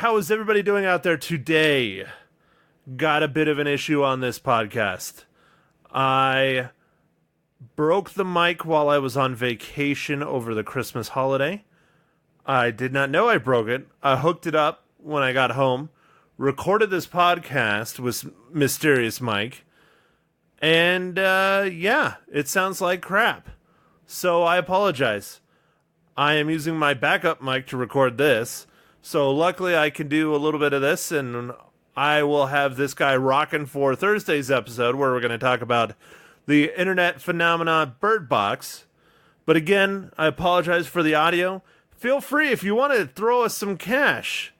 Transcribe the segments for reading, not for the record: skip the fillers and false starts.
how is everybody doing out there today? Got a bit of an issue on this podcast. I broke the mic while I was on vacation over the Christmas holiday. I did not know I broke it. I hooked it up when I got home, recorded this podcast with Mysterious Mike, and it sounds like crap. So I apologize. I am using my backup mic to record this, so luckily I can do a little bit of this, and I will have this guy rocking for Thursday's episode, where we're going to talk about the internet phenomena Bird Box. But again, I apologize for the audio. Feel free, if you want to throw us some cash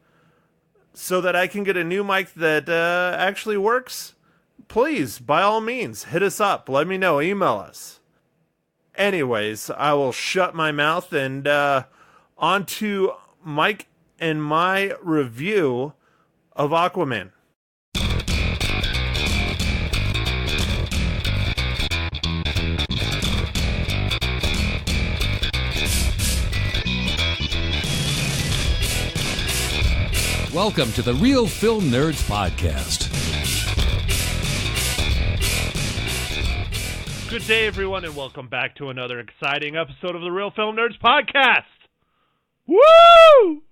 so that I can get a new mic that actually works, please, by all means, hit us up. Let me know. Email us. Anyways, I will shut my mouth and on to Mike and my review of Aquaman. Welcome to the Real Film Nerds Podcast. Good day, everyone, and welcome back to another exciting episode of the Real Film Nerds Podcast. Woo!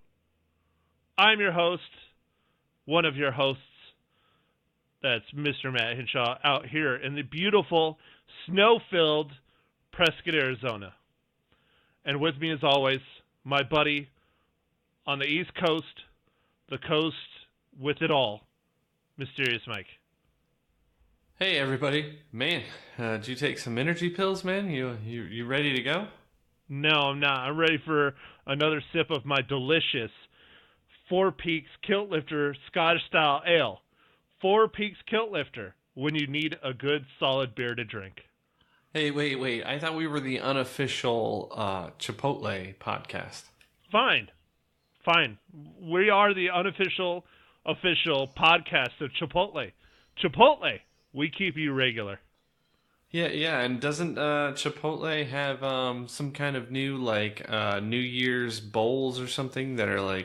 I'm your host, one of your hosts. That's Mr. Matt Hinshaw out here in the beautiful, snow-filled Prescott, Arizona. And with me, as always, my buddy on the East Coast, the coast with it all, Mysterious Mike. Hey everybody, man, did you take some energy pills, man? You ready to go? No, I'm not. I'm ready for another sip of my delicious Four Peaks Kilt Lifter Scottish style ale. Four Peaks Kilt Lifter, when you need a good solid beer to drink. Hey, wait, I thought we were the unofficial Chipotle podcast. Fine. We are the unofficial, official podcast of Chipotle. Chipotle, we keep you regular. Yeah, and doesn't Chipotle have some kind of new, New Year's bowls or something that are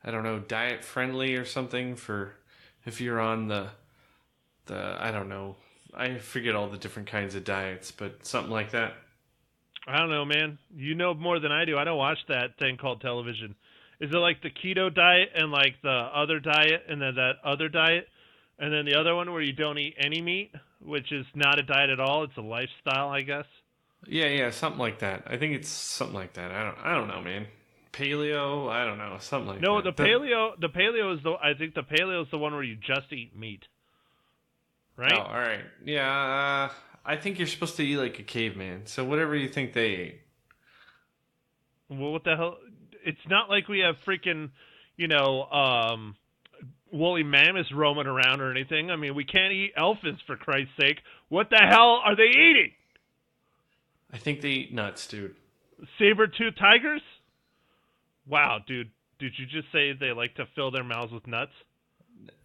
I don't know, diet friendly or something for if you're on the I don't know, I forget all the different kinds of diets, but something like that. I don't know, man. You know more than I do. I don't watch that thing called television. Is it like the keto diet and like the other diet and then that other diet and then the other one where you don't eat any meat, which is not a diet at all? It's a lifestyle, I guess. Yeah, something like that. I think it's something like that. I don't know, man. Paleo, I don't know, something like that. No, the paleo is I think the paleo is the one where you just eat meat. Right? Oh, all right. Yeah, I think you're supposed to eat like a caveman. So whatever you think they ate. Well, what the hell? It's not like we have freaking, woolly mammoths roaming around or anything. I mean, we can't eat elephants, for Christ's sake. What the hell are they eating? I think they eat nuts, dude. Saber-toothed tigers? Wow, dude. Did you just say they like to fill their mouths with nuts?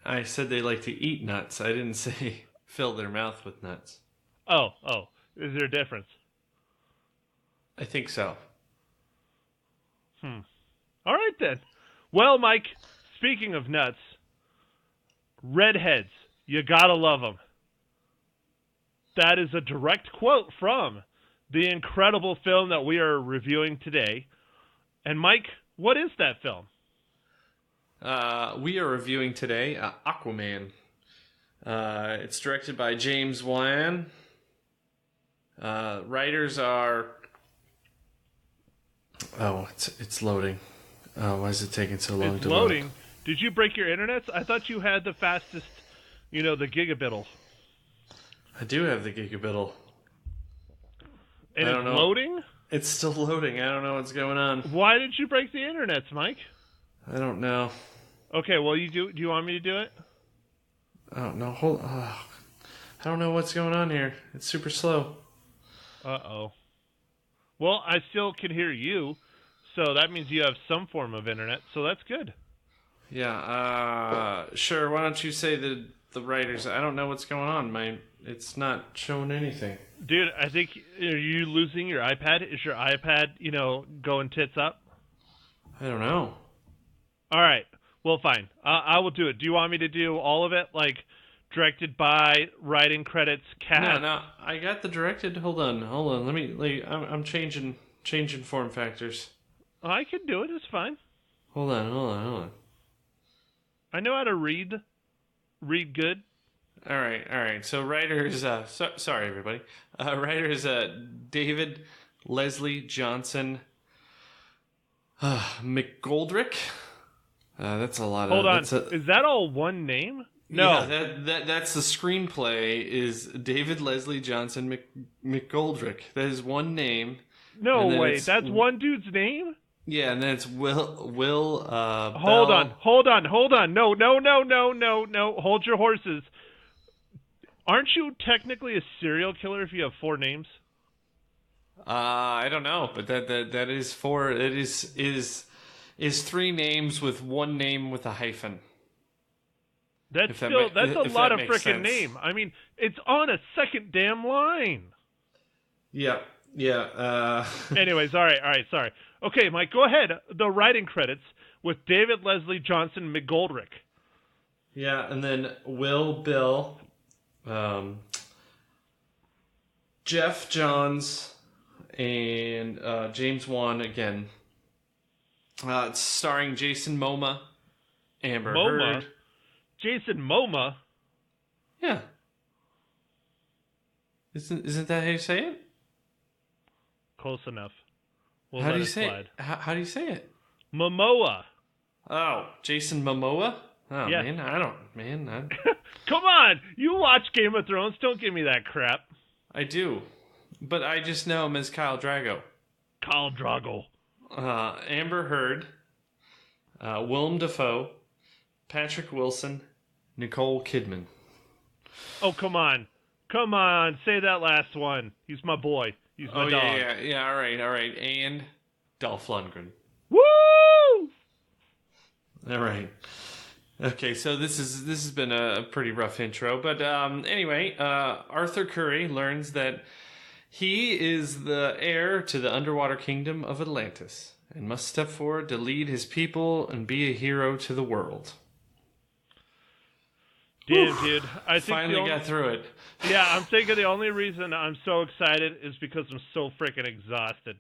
I said they like to eat nuts. I didn't say fill their mouth with nuts. Oh. Is there a difference? I think so. All right, then. Well, Mike, speaking of nuts, redheads, you gotta love them. That is a direct quote from the incredible film that we are reviewing today. And, Mike, what is that film? We are reviewing today Aquaman. It's directed by James Wan. Writers are... Oh, it's loading. Why is it taking so long it's to loading. load? Did you break your internet? I thought you had the fastest, the gigabittle. I do have the gigabittle. And it's loading? It's still loading. I don't know what's going on. Why did you break the internets, Mike? I don't know. Okay, well, do you want me to do it? Oh, no, hold on. I don't know what's going on here. It's super slow. Uh-oh. Well, I still can hear you, so that means you have some form of internet, so that's good. Yeah, sure. Why don't you say the writers? I don't know what's going on. It's not showing anything. Dude, I think, are you losing your iPad? Is your iPad, going tits up? I don't know. All right. Well, fine. I will do it. Do you want me to do all of it? Like, directed by, writing credits, cast? No, I got the directed. Hold on. Let me. I'm changing form factors. I can do it. It's fine. Hold on. I know how to read. Read good. All right. So writers. Sorry, everybody. Writers. David Leslie Johnson. McGoldrick. That's a lot. Hold on. Is that all one name? No. Yeah, that's the screenplay. Is David Leslie Johnson McGoldrick? That is one name. No way. That's one dude's name. Yeah, and then it's Will. Hold on. No. Hold your horses. Aren't you technically a serial killer if you have 4 names? I don't know, but that is 4. It is 3 names with 1 name with a hyphen. That's a lot of freaking name. I mean, it's on a second damn line. Yeah. Anyways, all right, sorry. Okay, Mike, go ahead. The writing credits with David Leslie Johnson McGoldrick. Yeah, and then Bill, Jeff Johns, and James Wan again. It's starring Jason Momoa, Amber Heard. Jason Momoa? Yeah. Isn't that how you say it? Close enough. How do you say it? How do you say it? Momoa. Oh, Jason Momoa? Oh, yes. man. Come on! You watch Game of Thrones. Don't give me that crap. I do. But I just know him as Khal Drogo. Khal Drogo. Amber Heard. Willem Dafoe. Patrick Wilson. Nicole Kidman. Oh, come on. Come on. Say that last one. He's my boy. He's my dog. Yeah. All right. And Dolph Lundgren. Woo! All right. Okay, so this has been a pretty rough intro, but anyway, Arthur Curry learns that he is the heir to the underwater kingdom of Atlantis and must step forward to lead his people and be a hero to the world. Damn, dude. I think finally got through it. Yeah, I'm thinking the only reason I'm so excited is because I'm so freaking exhausted.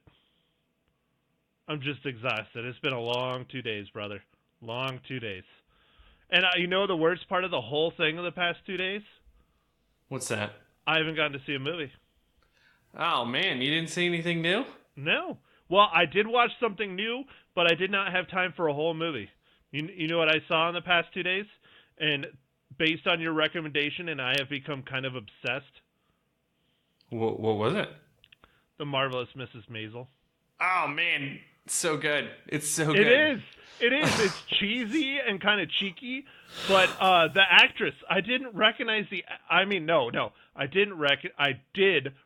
I'm just exhausted. It's been a long 2 days, brother. Long 2 days. And you know the worst part of the whole thing of the past 2 days? What's that? I haven't gotten to see a movie. Oh, man, you didn't see anything new? No. Well, I did watch something new, but I did not have time for a whole movie. You know what I saw in the past 2 days? And based on your recommendation, and I have become kind of obsessed. What was it? The Marvelous Mrs. Maisel. Oh, man, it's so good. It's so good. It is. It's cheesy and kind of cheeky, but the actress, I didn't recognize I did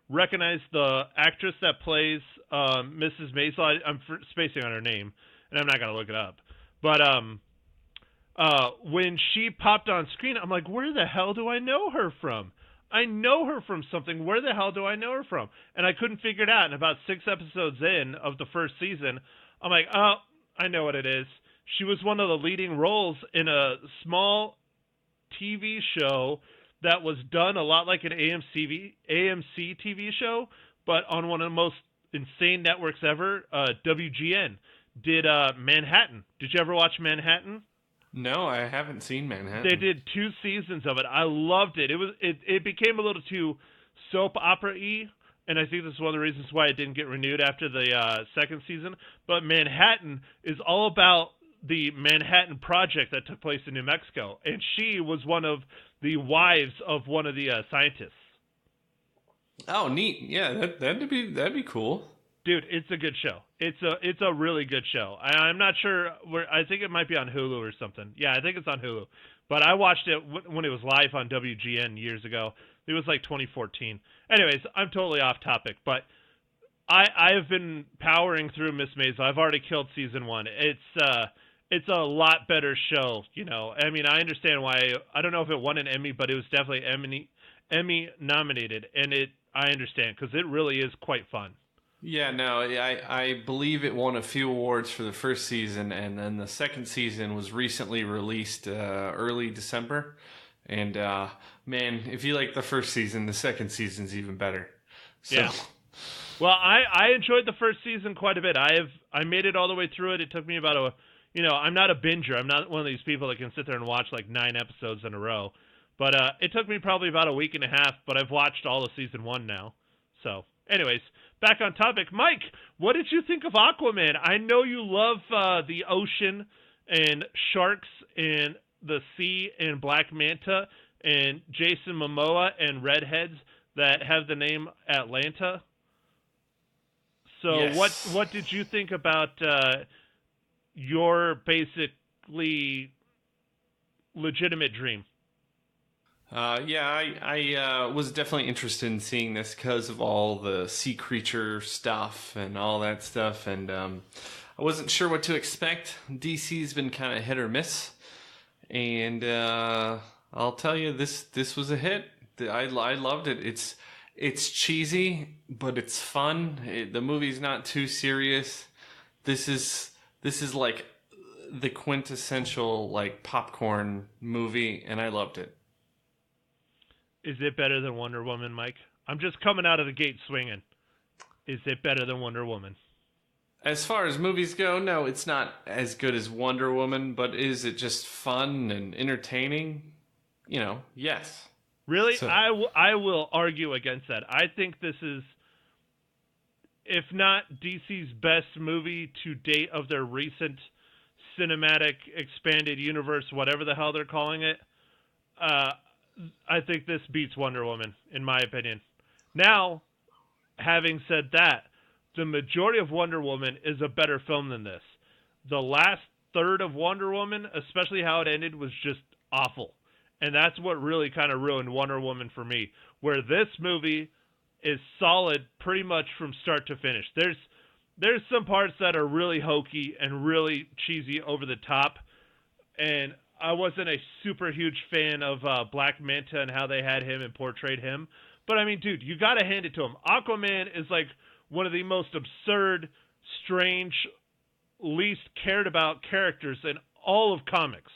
recognize the actress that plays Mrs. Maisel. I'm spacing on her name, and I'm not going to look it up. But when she popped on screen, I'm like, where the hell do I know her from? I know her from something. Where the hell do I know her from? And I couldn't figure it out. And about 6 episodes in of the first season, I'm like, oh, I know what it is. She was one of the leading roles in a small TV show that was done a lot like an AMC TV show, but on one of the most insane networks ever, WGN, did Manhattan. Did you ever watch Manhattan? No, I haven't seen Manhattan. They did 2 seasons of it. I loved it. It became a little too soap opera-y, and I think this is one of the reasons why it didn't get renewed after the second season. But Manhattan is all about the Manhattan Project that took place in New Mexico, and she was one of the wives of one of the scientists. Oh, neat! Yeah, that'd be cool. Dude, it's a good show. It's a really good show. I'm not sure where. I think it might be on Hulu or something. Yeah, I think it's on Hulu. But I watched it when it was live on WGN years ago. It was like 2014. Anyways, I'm totally off topic, but I have been powering through Miss Maisel. I've already killed season 1. It's a lot better show, you know. I mean, I understand why. I don't know if it won an Emmy, but it was definitely Emmy nominated, and I understand because it really is quite fun. Yeah, no, I believe it won a few awards for the first season, and then the second season was recently released early December. And man, if you like the first season, the second season's even better. So Yeah. Well, I enjoyed the first season quite a bit. I made it all the way through it. It took me about I'm not a binger. I'm not one of these people that can sit there and watch like 9 episodes in a row. But it took me probably about a week and a half, but I've watched all of season 1 now. So, anyways, back on topic. Mike, what did you think of Aquaman? I know you love the ocean and sharks and the sea and Black Manta and Jason Momoa and redheads that have the name Atlanta. So yes. what did you think about your basically legitimate dream? Yeah, I was definitely interested in seeing this because of all the sea creature stuff and all that stuff, and I wasn't sure what to expect. DC's been kind of hit or miss, and I'll tell you, this was a hit. I loved it. It's cheesy, but it's fun. The movie's not too serious. This is like the quintessential like popcorn movie, and I loved it. Is it better than Wonder Woman, Mike? I'm just coming out of the gate swinging. Is it better than Wonder Woman? As far as movies go, no, it's not as good as Wonder Woman, but is it just fun and entertaining? Yes. Really? So, I will argue against that. I think this is, if not DC's best movie to date of their recent cinematic expanded universe, whatever the hell they're calling it, I think this beats Wonder Woman, in my opinion. Now, having said that, the majority of Wonder Woman is a better film than this. The last third of Wonder Woman, especially how it ended, was just awful. And that's what really kind of ruined Wonder Woman for me, where this movie is solid pretty much from start to finish. There's some parts that are really hokey and really cheesy over the top, and I wasn't a super huge fan of Black Manta and how they had him and portrayed him. But, I mean, dude, you got to hand it to him. Aquaman is like one of the most absurd, strange, least cared about characters in all of comics.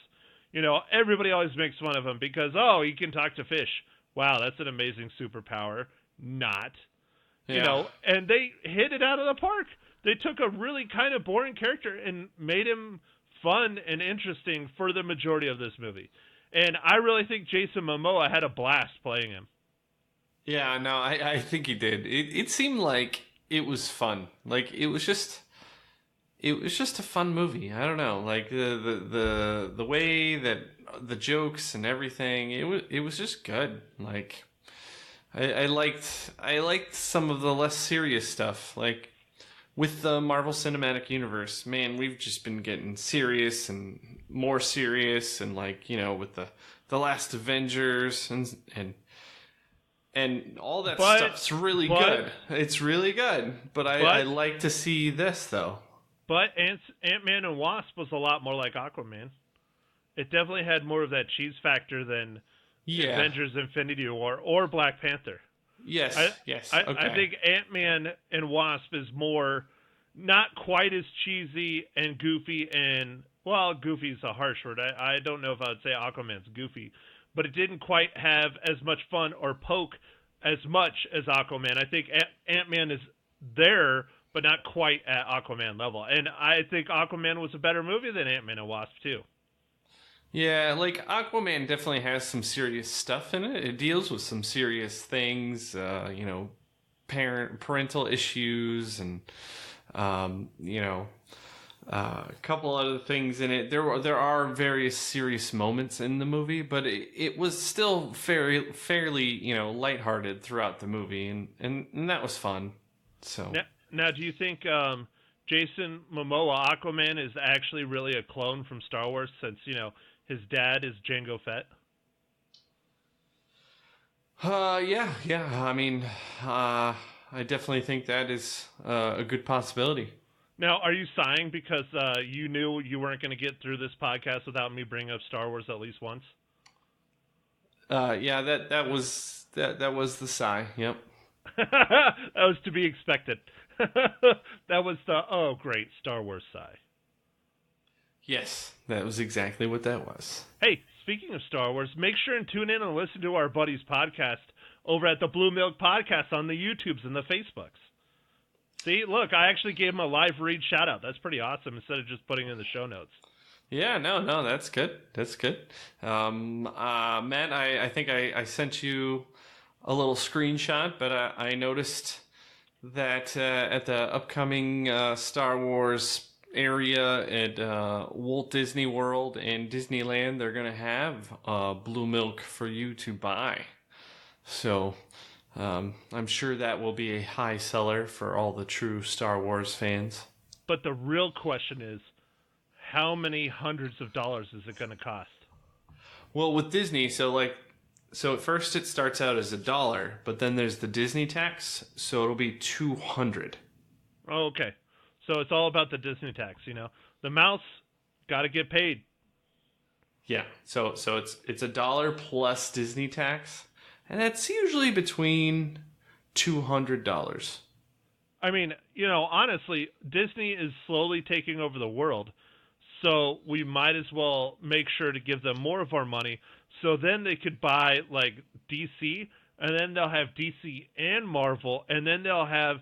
Everybody always makes fun of him because, oh, he can talk to fish. Wow, that's an amazing superpower. Not. yeah. And they hit it out of the park. They took a really kind of boring character and made him fun and interesting for the majority of this movie. And I really think Jason Momoa had a blast playing him. Yeah, no, I think he did. It seemed like it was fun. Like it was just a fun movie. I don't know, like the way that the jokes and everything. It was just good. Like I liked some of the less serious stuff. Like with the Marvel Cinematic Universe, man, we've just been getting serious and more serious, and like with the last Avengers and all that stuff's really good. It's really good, but I like to see this though. But Ant-Man and Wasp was a lot more like Aquaman. It definitely had more of that cheese factor than Avengers Infinity War or Black Panther. Yes, yes. Okay. Okay. I think Ant-Man and Wasp is more, not quite as cheesy and goofy and, well, goofy is a harsh word. I don't know if I would say Aquaman's goofy, but it didn't quite have as much fun or poke as much as Aquaman. I think Ant-Man is there, but not quite at Aquaman level. And I think Aquaman was a better movie than Ant-Man and Wasp, too. Yeah, like Aquaman definitely has some serious stuff in it. It deals with some serious things, parental issues and a couple other things in it. There are various serious moments in the movie, but it was still fairly lighthearted throughout the movie, and that was fun. So now do you think Jason Momoa Aquaman is actually really a clone from Star Wars, since his dad is Jango Fett? Yeah. I mean, I definitely think that is a good possibility. Now, are you sighing because you knew you weren't going to get through this podcast without me bringing up Star Wars at least once? Yeah, that was the sigh. Yep. That was to be expected. That was great, Star Wars sigh. Yes, that was exactly what that was. Hey, speaking of Star Wars, make sure and tune in and listen to our buddy's podcast over at the Blue Milk Podcast on the YouTubes and the Facebooks. See, look, I actually gave him a live read shout-out. That's pretty awesome instead of just putting it in the show notes. Yeah, no, that's good. That's good. Matt, I think I sent you a little screenshot, but I noticed that at the upcoming Star Wars area at Walt Disney World and Disneyland, they're going to have blue milk for you to buy. So I'm sure that will be a high seller for all the true Star Wars fans. But the real question is, how many hundreds of dollars is it going to cost? Well, with Disney, so at first it starts out as $1, but then there's the Disney tax, so it'll be $200. Oh, okay. So it's all about the Disney tax, you know. The mouse got to get paid. Yeah. So it's $1 plus Disney tax, and that's usually between $200. I mean, you know, honestly, Disney is slowly taking over the world, so we might as well make sure to give them more of our money, so then they could buy like DC, and then they'll have DC and Marvel, and then they'll have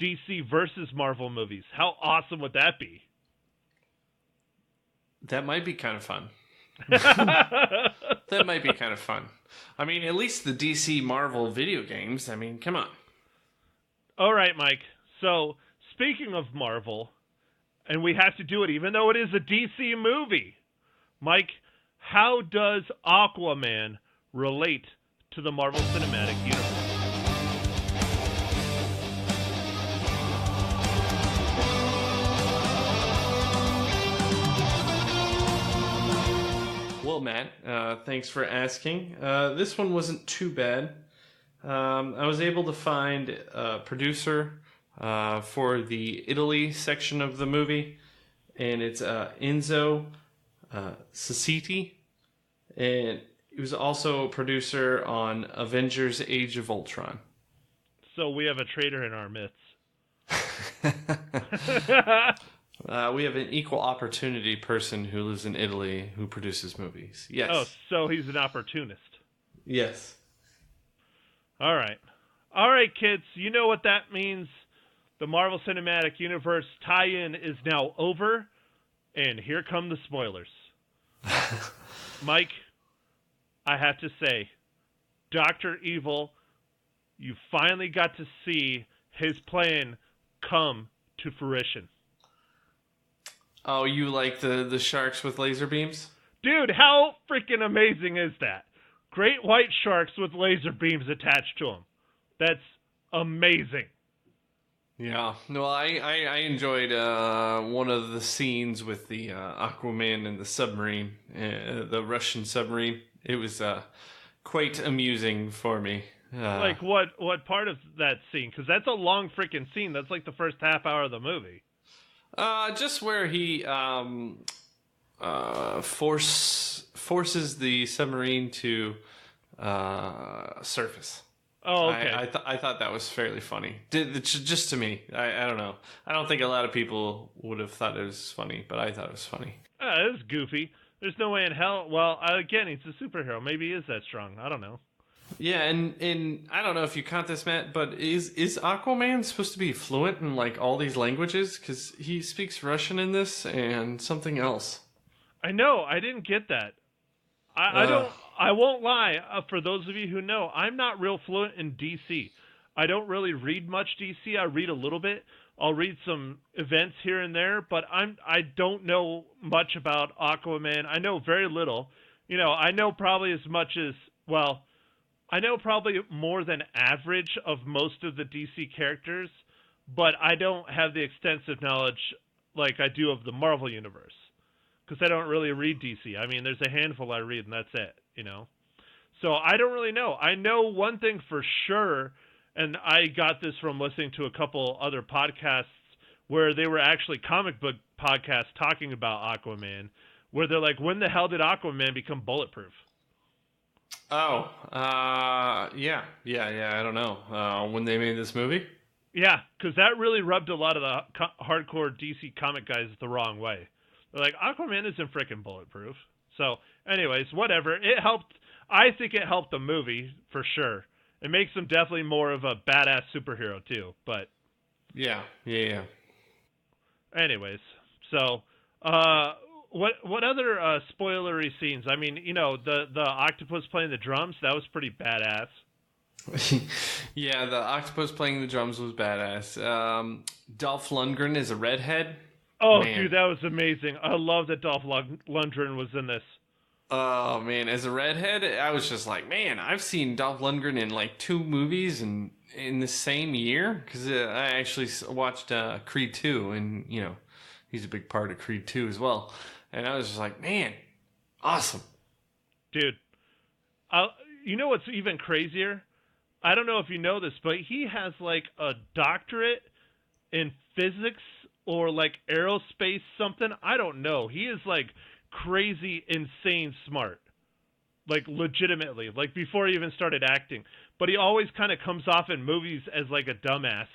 DC versus Marvel movies. How awesome would that be? That might be kind of fun. That might be kind of fun. I mean, at least the DC Marvel video games. I mean, come on. All right, Mike. So, speaking of Marvel, and we have to do it even though it is a DC movie, Mike, how does Aquaman relate to the Marvel Cinematic Universe? Well, Matt, thanks for asking. This one wasn't too bad. I was able to find a producer for the Italy section of the movie, and it's Enzo Cecchetti, and he was also a producer on Avengers Age of Ultron. So we have a traitor in our midst. We have an equal opportunity person who lives in Italy who produces movies. Yes. Oh, so he's an opportunist. Yes. All right. All right, kids. You know what that means. The Marvel Cinematic Universe tie-in is now over, and here come the spoilers. Mike, I have to say, Dr. Evil, you finally got to see his plan come to fruition. Oh, you like the sharks with laser beams? Dude, how freaking amazing is that? Great white sharks with laser beams attached to them. That's amazing. Yeah. No, I enjoyed one of the scenes with the Aquaman and the submarine, the Russian submarine. It was quite amusing for me. Like what part of that scene? Because that's a long freaking scene. That's like the first half hour of the movie. Just where he forces the submarine to surface. Oh, okay. I thought that was fairly funny. Just to me. I don't know. I don't think a lot of people would have thought it was funny, but I thought it was funny. It was goofy. There's no way in hell. Well, again, he's a superhero. Maybe he is that strong. I don't know. Yeah, and I don't know if you caught this, Matt, but is Aquaman supposed to be fluent in like all these languages? Because he speaks Russian in this and something else. I know. I didn't get that. I won't lie. For those of you who know, I'm not real fluent in DC. I don't really read much DC. I read a little bit. I'll read some events here and there, but I don't know much about Aquaman. I know very little. You know, I know probably as much as, well, I know probably more than average of most of the DC characters, but I don't have the extensive knowledge like I do of the Marvel Universe, because I don't really read DC. I mean, there's a handful I read, and that's it, you know? So I don't really know. I know one thing for sure, and I got this from listening to a couple other podcasts where they were actually comic book podcasts talking about Aquaman, where they're like, when the hell did Aquaman become bulletproof? Oh, yeah, I don't know. When they made this movie? Yeah, because that really rubbed a lot of the hardcore DC comic guys the wrong way. They're like, Aquaman isn't freaking bulletproof. So, anyways, whatever. It helped. I think it helped the movie for sure. It makes him definitely more of a badass superhero too. But Yeah. anyways, so what other spoilery scenes? I mean, the octopus playing the drums, that was pretty badass. Yeah, the octopus playing the drums was badass. Dolph Lundgren is a redhead. Oh, Man. dude, that was amazing. I love that Dolph Lundgren was in this. Oh man, as a redhead, I was just like, man, I've seen Dolph Lundgren in like 2 movies in the same year, because I actually watched Creed 2, and he's a big part of Creed 2 as well. And I was just like, man, awesome, dude. You know what's even crazier? I don't know if you know this, but he has like a doctorate in physics or like aerospace something. I don't know. He is like crazy, insane smart. Like legitimately, like before he even started acting. But he always kind of comes off in movies as like a dumbass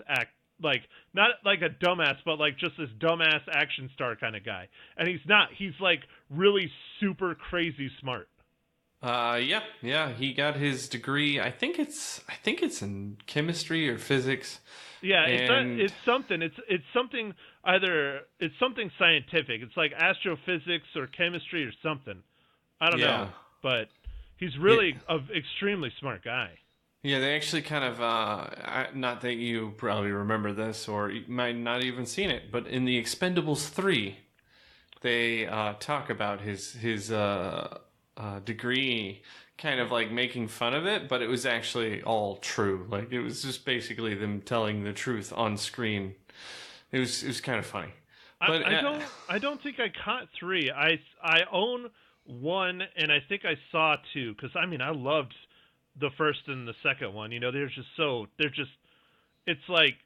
like not like a dumbass, but like just this dumbass action star kind of guy. And he's not. He's like really super crazy smart. Yeah, he got his degree. I think it's in chemistry or physics. Yeah, and... it's something. It's something, either it's something scientific. It's like astrophysics or chemistry or something. I don't know, but he's really an extremely smart guy. Yeah, they actually kind of not that you probably remember this, or you might not even seen it, but in the Expendables 3, they talk about his degree, kind of like making fun of it, but it was actually all true. Like it was just basically them telling the truth on screen. It was kind of funny. But I don't think I caught 3. I own 1, and I think I saw 2, because I mean I loved the first and the second one. It's like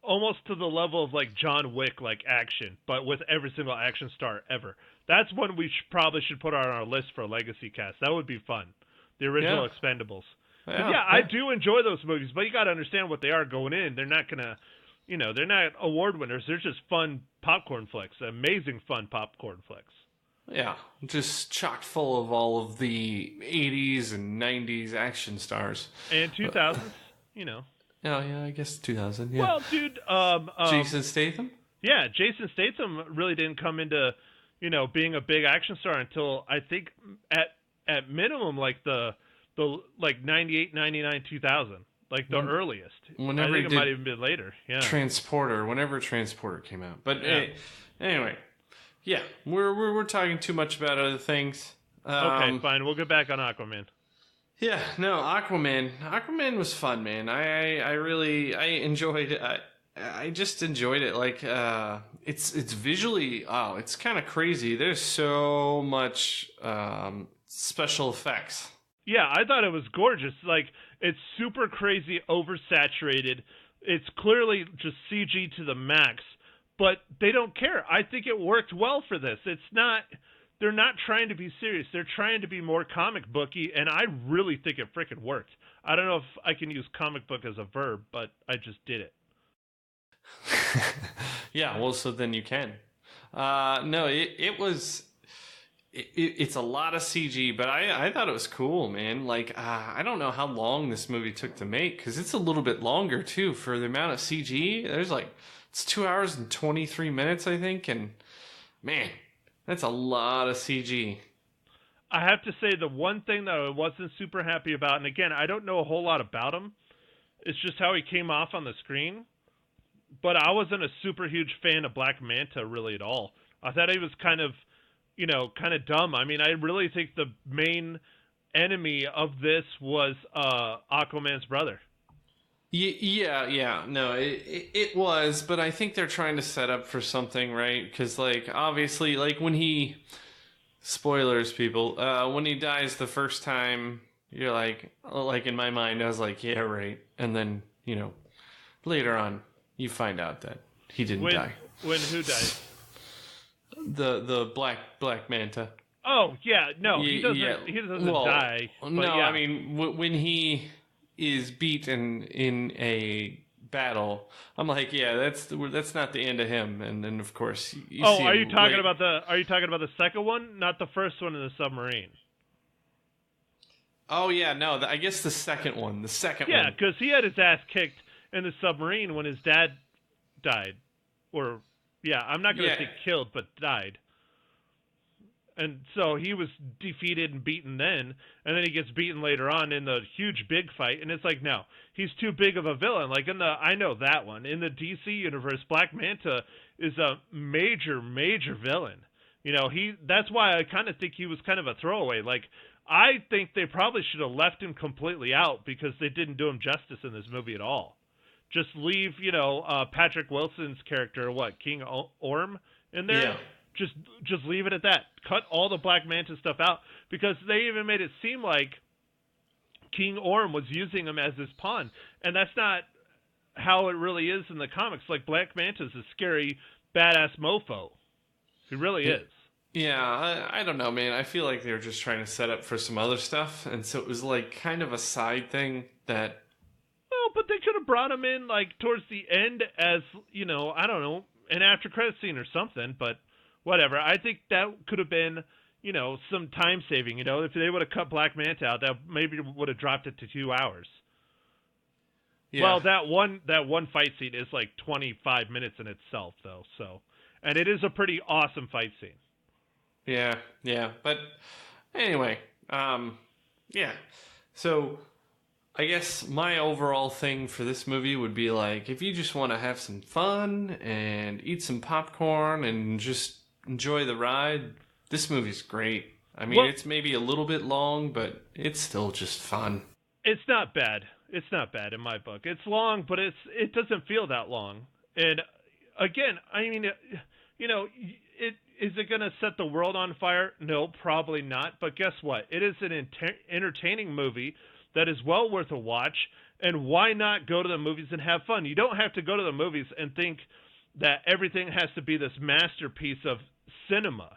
almost to the level of like John Wick like action, but with every single action star ever. That's one we probably should put on our list for a legacy cast. That would be fun. The original Expendables. I do enjoy those movies, but you got to understand what they are going in. They're not gonna, they're not award winners. They're just fun popcorn flicks, amazing fun popcorn flicks. Yeah, just chock full of all of the 80s and 90s action stars. And 2000s, Oh, yeah, I guess 2000, yeah. Well, dude, Jason Statham? Yeah, Jason Statham really didn't come into, being a big action star until I think at minimum like the like 98, 99, 2000, like the earliest. Whenever I think it might even been later. Yeah. Whenever Transporter came out. But anyway, yeah, we're talking too much about other things. Okay, fine. We'll get back on Aquaman. Yeah, no, Aquaman was fun, man. I really enjoyed it. I just enjoyed it. Like it's visually, it's kind of crazy. There's so much special effects. Yeah, I thought it was gorgeous. Like it's super crazy, oversaturated. It's clearly just CG to the max, but they don't care. I think it worked well for this. They're not trying to be serious. They're trying to be more comic booky, and I really think it freaking worked. I don't know if I can use comic book as a verb, but I just did it. Yeah, well, so then you can. No, it's a lot of CG, but I thought it was cool, man. Like, I don't know how long this movie took to make, because it's a little bit longer, too, for the amount of CG. It's 2 hours and 23 minutes, I think, and, man, that's a lot of CG. I have to say the one thing that I wasn't super happy about, and again, I don't know a whole lot about him, it's just how he came off on the screen. But I wasn't a super huge fan of Black Manta really at all. I thought he was kind of dumb. I mean, I really think the main enemy of this was Aquaman's brother. Yeah. No, it was, but I think they're trying to set up for something, right? Because, like, obviously, like, when he... Spoilers, people. When he dies the first time, you're like in my mind, I was like, yeah, right. And then, later on, you find out that he didn't die. When who died? The Black Manta. Oh, yeah. No, he doesn't die. No, yeah. I mean, when he is beaten in a battle. I'm like, yeah, that's not the end of him. And then of course you see are you him talking about the second one, not the first one in the submarine? Oh yeah, no, I guess the second one. The second one. Yeah, because he had his ass kicked in the submarine when his dad died, or I'm not going to say killed, but died. And so he was defeated and beaten then, and then he gets beaten later on in the huge big fight, and it's like, no, he's too big of a villain. Like I know that one. In the DC universe, Black Manta is a major, major villain. You know, that's why I kind of think he was kind of a throwaway. Like, I think they probably should have left him completely out because they didn't do him justice in this movie at all. Just leave, Patrick Wilson's character, King Orm, in there? Yeah. Just leave it at that. Cut all the Black Manta stuff out because they even made it seem like King Orm was using him as his pawn, and that's not how it really is in the comics. Like, Black Manta's a scary, badass mofo. He really is. Yeah, I don't know, man. I feel like they were just trying to set up for some other stuff, and so it was like kind of a side thing that... Well, but they could have brought him in, like, towards the end as, I don't know, an after-credit scene or something, but... Whatever. I think that could have been, some time saving. If they would have cut Black Manta out, that maybe would have dropped it to 2 hours. Yeah. Well, that one fight scene is like 25 minutes in itself, though. So, and it is a pretty awesome fight scene. Yeah. But anyway, yeah. So I guess my overall thing for this movie would be like, if you just want to have some fun and eat some popcorn and just enjoy the ride, this movie's great. I mean, it's maybe a little bit long, but it's still just fun. It's not bad. It's not bad in my book. It's long, but it doesn't feel that long. And again, I mean, is it going to set the world on fire? No, probably not. But guess what? It is an entertaining movie that is well worth a watch. And why not go to the movies and have fun? You don't have to go to the movies and think that everything has to be this masterpiece of cinema.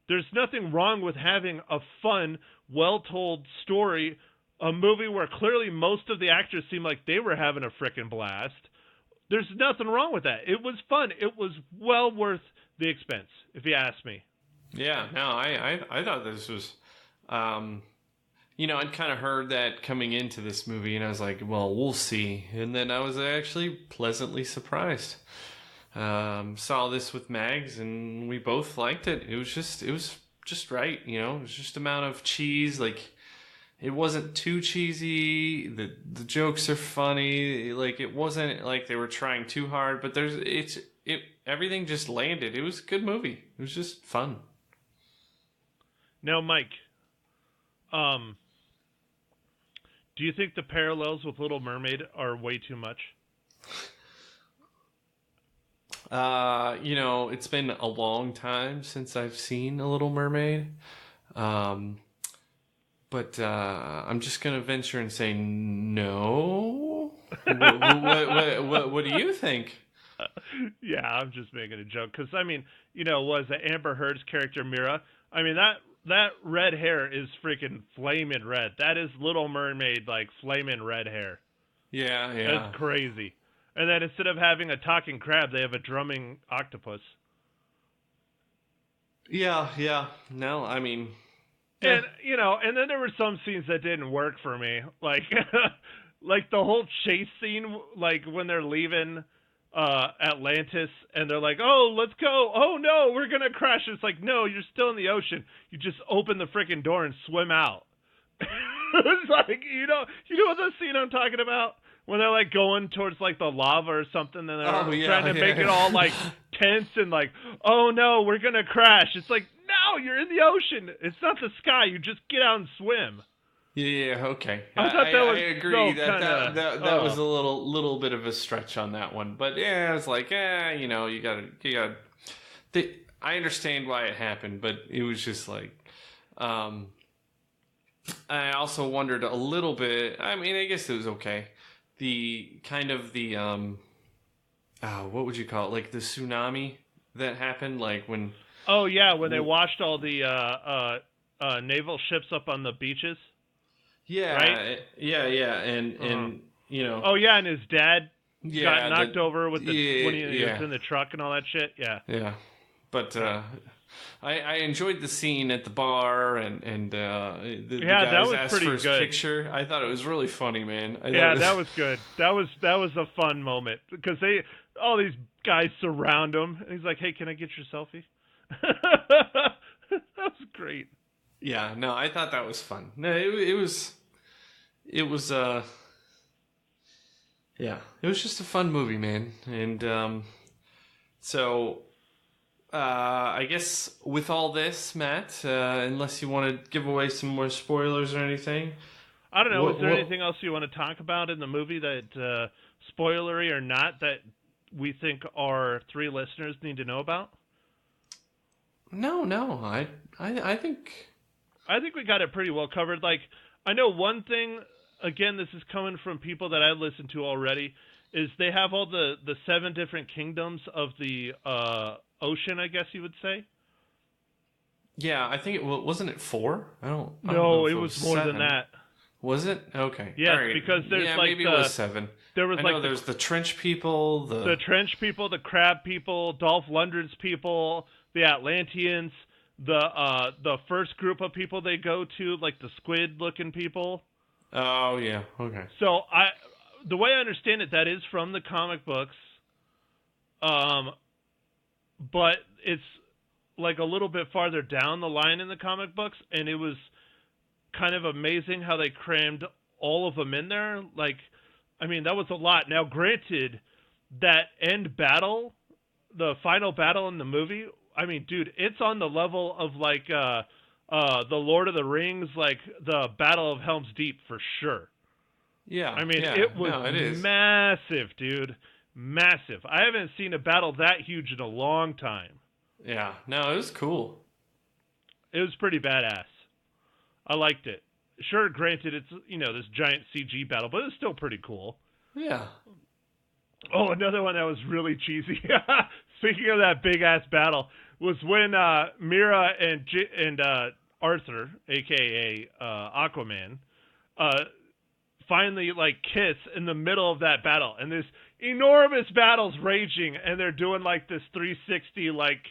There's nothing wrong with having a fun, well-told story, a movie where clearly most of the actors seem like they were having a frickin' blast. There's nothing wrong with that. It was fun. It was well worth the expense, if you ask me. Yeah, no, I thought this was... I'd kind of heard that coming into this movie, and I was like, well, we'll see. And then I was actually pleasantly surprised. Saw this with Mags, and we both liked it. It was just right, It was just amount of cheese. Like, it wasn't too cheesy. The jokes are funny. Like, it wasn't like they were trying too hard. But everything just landed. It was a good movie. It was just fun. Now, Mike, do you think the parallels with Little Mermaid are way too much? It's been a long time since I've seen A Little Mermaid. But I'm just going to venture and say no. What do you think? Yeah, I'm just making a joke. Because, I mean, was Amber Heard's character Mira? I mean, that red hair is freaking flaming red. That is Little Mermaid, like, flaming red hair. Yeah. That's crazy. And then instead of having a talking crab, they have a drumming octopus. Yeah. No, I mean... Yeah. And then there were some scenes that didn't work for me. Like, like the whole chase scene, like when they're leaving Atlantis and they're like, oh, let's go. Oh, no, we're going to crash. It's like, no, you're still in the ocean. You just open the freaking door and swim out. It's like, you know what the scene I'm talking about? When they're like going towards like the lava or something, and they're trying to make it all like tense and like, oh no, we're gonna crash. It's like, no, you're in the ocean. It's not the sky. You just get out and swim. Yeah, okay. I agree that was a little bit of a stretch on that one, but yeah, I was like, you gotta. I understand why it happened, but it was just like, I also wondered a little bit. I mean, I guess it was okay. The kind of the what would you call it? Like the tsunami that happened, like when. Oh yeah, when they washed all the naval ships up on the beaches. Yeah, right? yeah, and Oh yeah, and his dad got knocked over with the when he yeah. was in the truck and all that shit. Yeah. Yeah. But I enjoyed the scene at the bar and the guys that was asked pretty for his good. picture. I thought it was really funny, man. That was good. That was a fun moment because all these guys surround him and he's like, "Hey, can I get your selfie?" That was great. Yeah, no, I thought that was fun. No, it was yeah, it was just a fun movie, man. And so I guess with all this, Matt, unless you want to give away some more spoilers or anything. I don't know. Is there anything else you want to talk about in the movie that, spoilery or not, that we think our 3 listeners need to know about? No. I think we got it pretty well covered. Like, I know one thing, again, this is coming from people that I've listened to already, is they have all the 7 different kingdoms of the ocean, I guess you would say. Yeah, I think wasn't it 4? I don't No, know if it was more 7. than that. Was it? Okay. Yes, right. because there's maybe it was 7. There was there's the trench people, the trench people, the crab people, Dolph Lundgren's people, the Atlanteans, the first group of people they go to, like the squid-looking people. Oh yeah, okay. So the way I understand it, that is from the comic books, but it's like a little bit farther down the line in the comic books, and it was kind of amazing how they crammed all of them in there. Like, I mean, that was a lot. Now, granted, that end battle, the final battle in the movie, I mean, dude, it's on the level of like the Lord of the Rings, like the Battle of Helm's Deep for sure. Yeah. I mean, it was massive, dude. Massive. I haven't seen a battle that huge in a long time. Yeah. No, it was cool. It was pretty badass. I liked it. Sure, granted, it's, this giant CG battle, but it's still pretty cool. Yeah. Oh, another one that was really cheesy. Speaking of that big-ass battle, was when Mira and Arthur, a.k.a. Aquaman, finally, like, kiss in the middle of that battle. And this enormous battle's raging, and they're doing, like, this 360, like,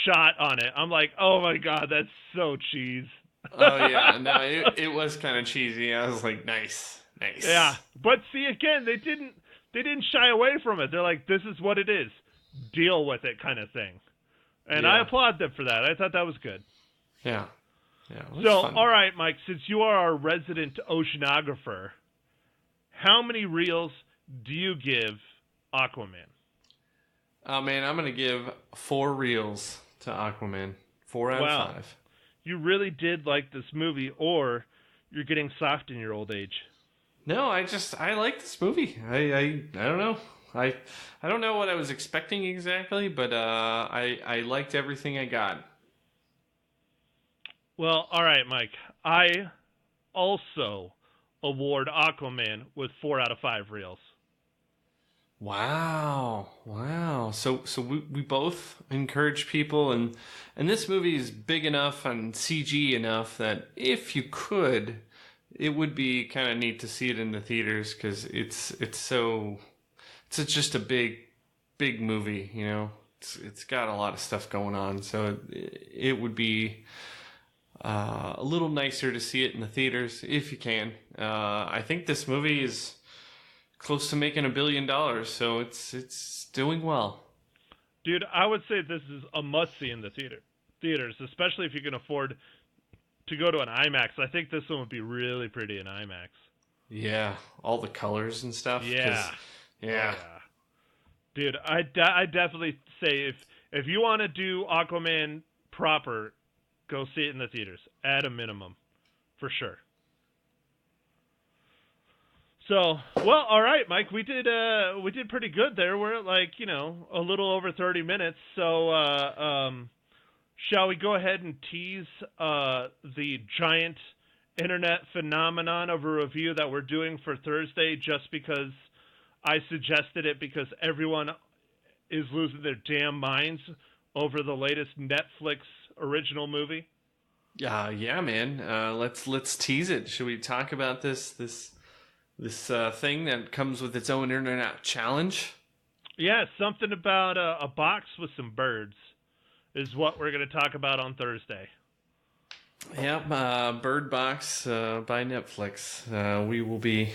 shot on it. I'm like, oh, my God, that's so cheese. Oh, yeah. No, it was kind of cheesy. I was like, nice. Yeah. But see, again, they didn't shy away from it. They're like, this is what it is. Deal with it kind of thing. And I applaud them for that. I thought that was good. Yeah. So, fun. All right, Mike, since you are our resident oceanographer, how many reels do you give Aquaman? Oh, man, I'm going to give 4 reels to Aquaman. 4 out of 5. You really did like this movie, or you're getting soft in your old age. No, I like this movie. I don't know. I don't know what I was expecting exactly, but I liked everything I got. Well, all right, Mike. I also award Aquaman with 4 out of 5 reels. Wow. So we both encourage people, and this movie is big enough and CG enough that if you could, it would be kind of neat to see it in the theaters, because it's just a big movie, It's got a lot of stuff going on, so it would be a little nicer to see it in the theaters if you can. I think this movie is close to making $1 billion, so it's doing well. Dude, I would say this is a must-see in the theaters, especially if you can afford to go to an IMAX. I think this one would be really pretty in IMAX. Yeah, all the colors and stuff. Yeah. Yeah. Dude, I definitely say if you want to do Aquaman proper, go see it in the theaters at a minimum, for sure. So, well, all right, Mike, we did pretty good there. We're at a little over 30 minutes. So, shall we go ahead and tease the giant internet phenomenon of a review that we're doing for Thursday, just because I suggested it, because everyone is losing their damn minds over the latest Netflix original movie? Yeah, man. Let's tease it. Should we talk about this this thing that comes with its own internet challenge. Yeah, something about a box with some birds is what we're going to talk about on Thursday. Yep, Bird Box by Netflix. We will be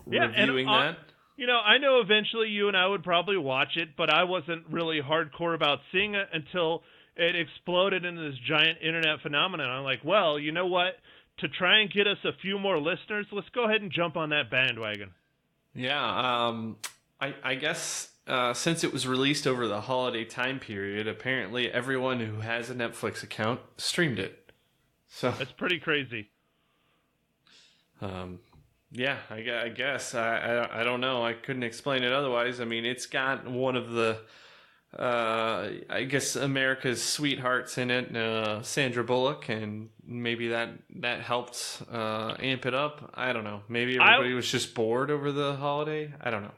reviewing that. You know, I know eventually you and I would probably watch it, but I wasn't really hardcore about seeing it until it exploded into this giant internet phenomenon. I'm like, well, you know what? To try and get us a few more listeners, let's go ahead and jump on that bandwagon. Yeah, I guess since it was released over the holiday time period, apparently everyone who has a Netflix account streamed it. So that's pretty crazy. Yeah, I guess. I don't know. I couldn't explain it otherwise. I mean, it's got one of the, I guess, America's sweethearts in it, Sandra Bullock, and maybe that helped amp it up. I don't know. Maybe everybody was just bored over the holiday. I don't know.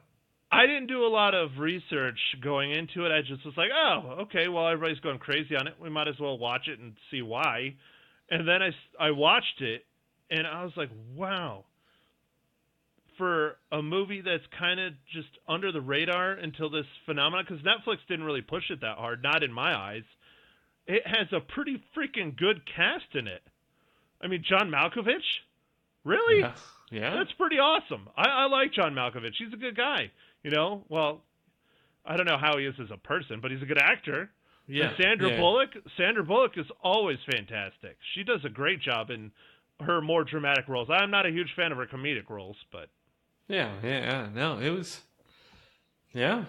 I didn't do a lot of research going into it. I just was like, oh, okay, well, everybody's going crazy on it. We might as well watch it and see why. And then I watched it, and I was like, wow. For a movie that's kind of just under the radar until this phenomenon, because Netflix didn't really push it that hard, not in my eyes, it has a pretty freaking good cast in it. I mean, John Malkovich? Really? Yeah. That's pretty awesome. I like John Malkovich. He's a good guy. You know, well, I don't know how he is as a person, but he's a good actor. Yeah. And Sandra Bullock is always fantastic. She does a great job in her more dramatic roles. I'm not a huge fan of her comedic roles, but yeah. No, it was. Yeah.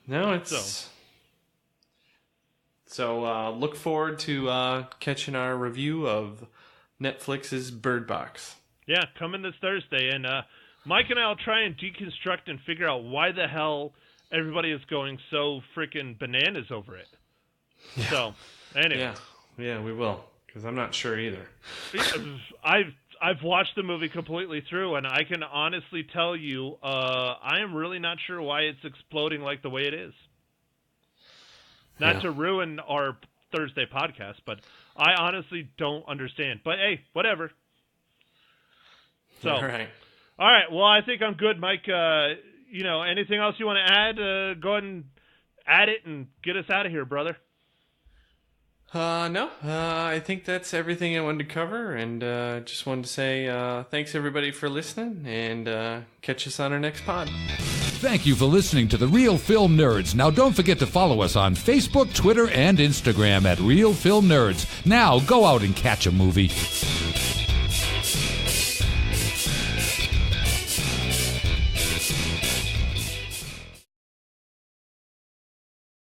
No, it's. So look forward to catching our review of Netflix's Bird Box. Yeah, coming this Thursday, and Mike and I will try and deconstruct and figure out why the hell everybody is going so freaking bananas over it. Yeah. So, anyway. Yeah, we will, because I'm not sure either. I've watched the movie completely through, and I can honestly tell you, I am really not sure why it's exploding like the way it is. Not to ruin our Thursday podcast, but I honestly don't understand. But hey, whatever. So, all right. Well, I think I'm good, Mike. Anything else you want to add? Go ahead and add it and get us out of here, brother. No. I think that's everything I wanted to cover, and just wanted to say thanks everybody for listening, and catch us on our next pod. Thank you for listening to The Real Film Nerds. Now don't forget to follow us on Facebook, Twitter, and Instagram at Real Film Nerds. Now go out and catch a movie.